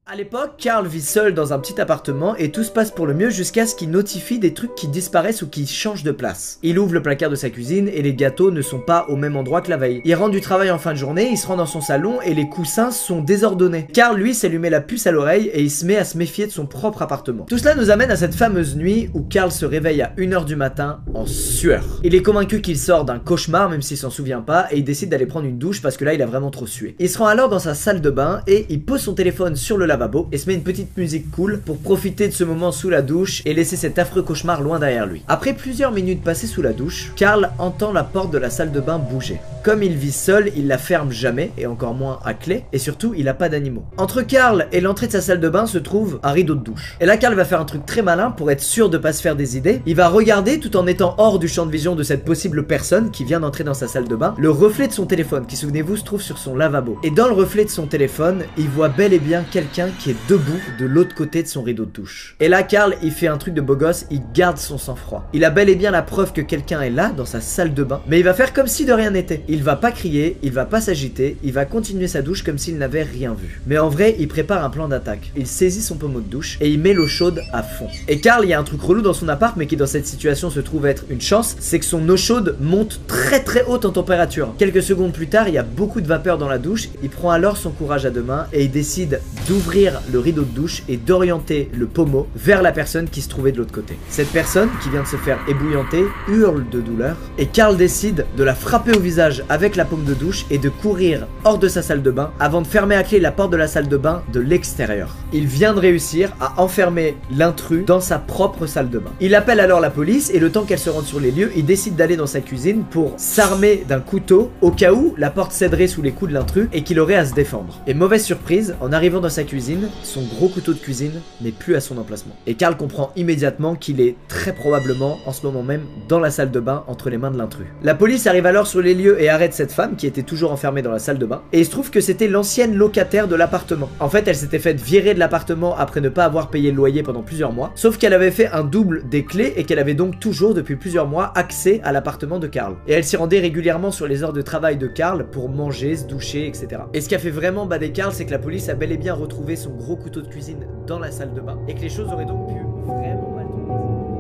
À l'époque, Carl vit seul dans un petit appartement et tout se passe pour le mieux jusqu'à ce qu'il notifie des trucs qui disparaissent ou qui changent de place. Il ouvre le placard de sa cuisine et les gâteaux ne sont pas au même endroit que la veille. Il rentre du travail en fin de journée, il se rend dans son salon et les coussins sont désordonnés. Carl, lui, s'allumait la puce à l'oreille et il se met à se méfier de son propre appartement. Tout cela nous amène à cette fameuse nuit où Carl se réveille à 1 h du matin en sueur. Il est convaincu qu'il sort d'un cauchemar même s'il s'en souvient pas et il décide d'aller prendre une douche parce que là il a vraiment trop sué. Il se rend alors dans sa salle de bain et il pose son téléphone sur le lavabo et se met une petite musique cool pour profiter de ce moment sous la douche et laisser cet affreux cauchemar loin derrière lui. Après plusieurs minutes passées sous la douche, Carl entend la porte de la salle de bain bouger. Comme il vit seul, il la ferme jamais et encore moins à clé et surtout il a pas d'animaux. Entre Carl et l'entrée de sa salle de bain se trouve un rideau de douche. Et là Carl va faire un truc très malin pour être sûr de pas se faire des idées. Il va regarder tout en étant hors du champ de vision de cette possible personne qui vient d'entrer dans sa salle de bain, le reflet de son téléphone qui, souvenez-vous, se trouve sur son lavabo. Et dans le reflet de son téléphone, il voit bel et bien quelqu'un qui est debout de l'autre côté de son rideau de douche. Et là Carl, il fait un truc de beau gosse, il garde son sang-froid. Il a bel et bien la preuve que quelqu'un est là dans sa salle de bain, mais il va faire comme si de rien n'était. Il va pas crier, il va pas s'agiter, il va continuer sa douche comme s'il n'avait rien vu. Mais en vrai, il prépare un plan d'attaque. Il saisit son pommeau de douche et il met l'eau chaude à fond. Et Carl, il y a un truc relou dans son appart mais qui dans cette situation se trouve être une chance, c'est que son eau chaude monte très haute en température. Quelques secondes plus tard, il y a beaucoup de vapeur dans la douche, il prend alors son courage à deux mains et il décide d'ouvrir le rideau de douche et d'orienter le pommeau vers la personne qui se trouvait de l'autre côté. Cette personne, qui vient de se faire ébouillanter, hurle de douleur et Carl décide de la frapper au visage avec la paume de douche et de courir hors de sa salle de bain avant de fermer à clé la porte de la salle de bain de l'extérieur. Il vient de réussir à enfermer l'intrus dans sa propre salle de bain. Il appelle alors la police et le temps qu'elle se rende sur les lieux, il décide d'aller dans sa cuisine pour s'armer d'un couteau au cas où la porte céderait sous les coups de l'intrus et qu'il aurait à se défendre. Et mauvaise surprise, en arrivant dans sa cuisine, son gros couteau de cuisine n'est plus à son emplacement. Et Carl comprend immédiatement qu'il est très probablement en ce moment même dans la salle de bain entre les mains de l'intrus. La police arrive alors sur les lieux et arrête cette femme qui était toujours enfermée dans la salle de bain. Et il se trouve que c'était l'ancienne locataire de l'appartement. En fait, elle s'était faite virer de l'appartement après ne pas avoir payé le loyer pendant plusieurs mois. Sauf qu'elle avait fait un double des clés et qu'elle avait donc toujours depuis plusieurs mois accès à l'appartement de Carl. Et elle s'y rendait régulièrement sur les heures de travail de Carl pour manger, se doucher, etc. Et ce qui a fait vraiment bader Carl, c'est que la police a bel et bien retrouvé son gros couteau de cuisine dans la salle de bain et que les choses auraient donc pu vraiment mal tourner.